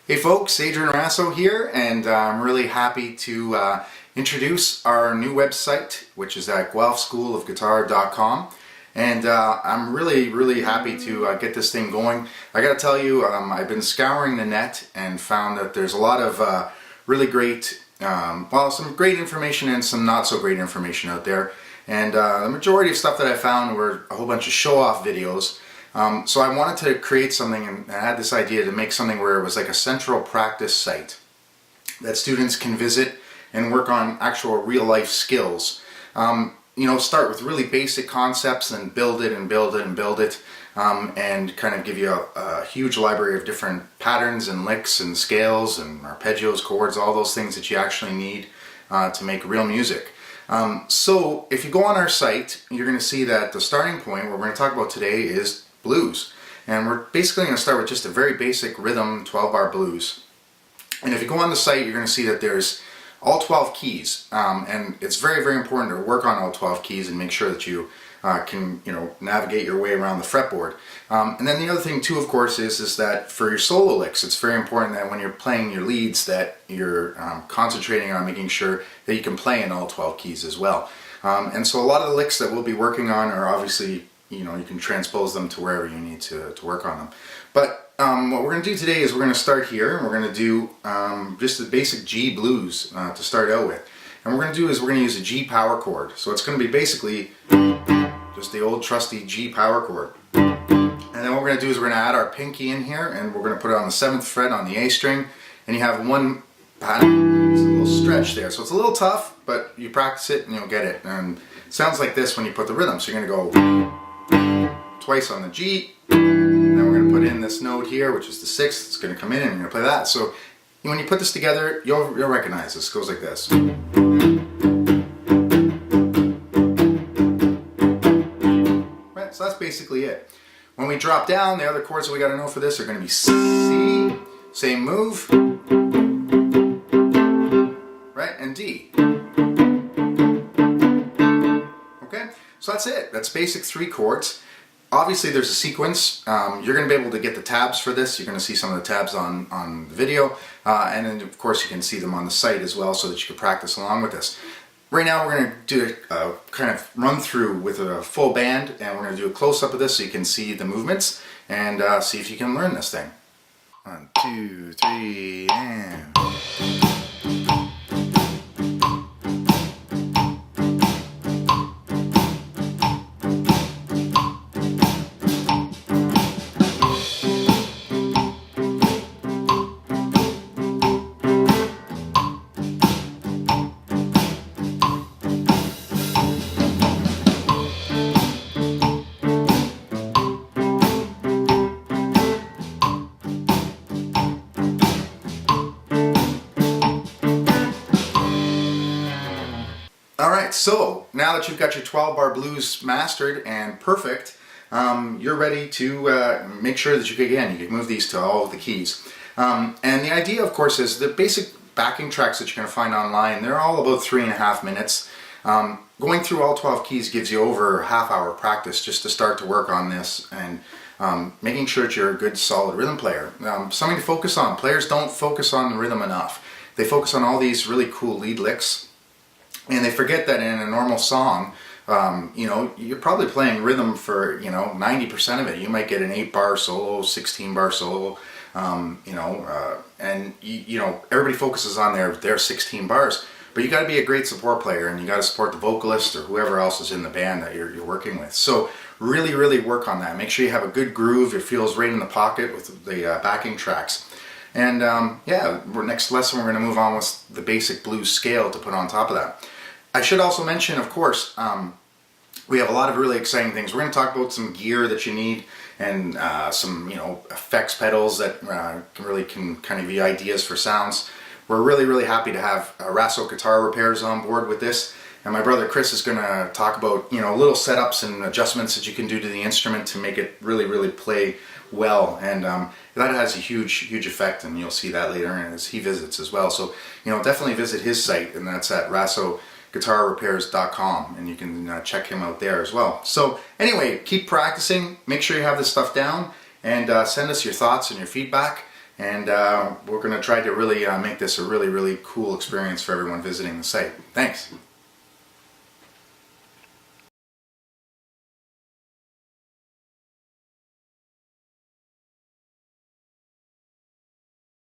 Hey folks, Adrian Raso here, and I'm really happy to introduce our new website, which is at guelphschoolofguitar.com. And I'm really happy to get this thing going. I gotta tell you, I've been scouring the net and found that there's a lot of really great, some great information and some not so great information out there. And the majority of stuff that I found were a whole bunch of show-off videos. So I wanted to create something, and I had this idea to make something where it was like a central practice site that students can visit and work on actual real-life skills. Start with really basic concepts and build it and build it and build it, and kind of give you a huge library of different patterns and licks and scales and arpeggios, chords, all those things that you actually need to make real music. So if you go on our site, you're going to see that the starting point, what we're going to talk about today, is blues. And we're basically going to start with just a very basic rhythm 12-bar blues. And if you go on the site, you're going to see that there's all 12 keys, and it's very important to work on all 12 keys and make sure that you can navigate your way around the fretboard. And then the other thing too, of course, is that for your solo licks, it's very important that when you're playing your leads that you're concentrating on making sure that you can play in all 12 keys as well. And so a lot of the licks that we'll be working on are obviously, you can transpose them to wherever you need to work on them. But what we're going to do today is we're going to start here, and we're going to do just the basic G blues to start out with. And what we're going to do is we're going to use a G power chord. So it's going to be basically just the old trusty G power chord. And then what we're going to do is we're going to add our pinky in here, and we're going to put it on the 7th fret on the A string, and you have one pattern. It's a little stretch there. So it's a little tough, but you practice it and you'll get it. And it sounds like this when you put the rhythm. So you're going to go twice on the G, and then we're going to put in this note here, which is the 6th. It's going to come in and you're going to play that. So when you put this together, you'll recognize this. It goes like this. Right, so that's basically it. When we drop down, the other chords that we got to know for this are going to be C, same move, right, and D. Okay, so that's it. That's basic 3 chords. Obviously there's a sequence. You're going to be able to get the tabs for this. You're going to see some of the tabs on the video, and then of course you can see them on the site as well, so that you can practice along with this. Right now we're going to do a kind of run through with a full band, and we're going to do a close-up of this so you can see the movements and see if you can learn this thing. 1, 2, 3, and... Alright, so now that you've got your 12-bar blues mastered and perfect, you're ready to make sure that you can move these to all of the keys. And the idea, of course, is the basic backing tracks that you're going to find online, they're all about 3.5 minutes. Going through all 12 keys gives you over a half-hour practice just to start to work on this, and making sure that you're a good, solid rhythm player. Something to focus on. Players don't focus on the rhythm enough. They focus on all these really cool lead licks, and they forget that in a normal song, you're probably playing rhythm for 90% of it. You might get an 8-bar solo, 16-bar solo, and everybody focuses on their 16 bars. But you got to be a great support player, and you got to support the vocalist or whoever else is in the band that you're working with. So really work on that. Make sure you have a good groove. It feels right in the pocket with the backing tracks. And next lesson we're going to move on with the basic blues scale to put on top of that. I should also mention, of course, we have a lot of really exciting things. We're going to talk about some gear that you need, and some effects pedals that can kind of give you ideas for sounds. We're really happy to have Raso Guitar Repairs on board with this, and my brother Chris is going to talk about little setups and adjustments that you can do to the instrument to make it really play well, and that has a huge effect, and you'll see that later as he visits as well. So definitely visit his site, and that's at rasoguitarrepairs.com, and you can check him out there as well. So anyway, keep practicing, make sure you have this stuff down, and send us your thoughts and your feedback. and we're going to try to really make this a really cool experience for everyone visiting the site. Thanks.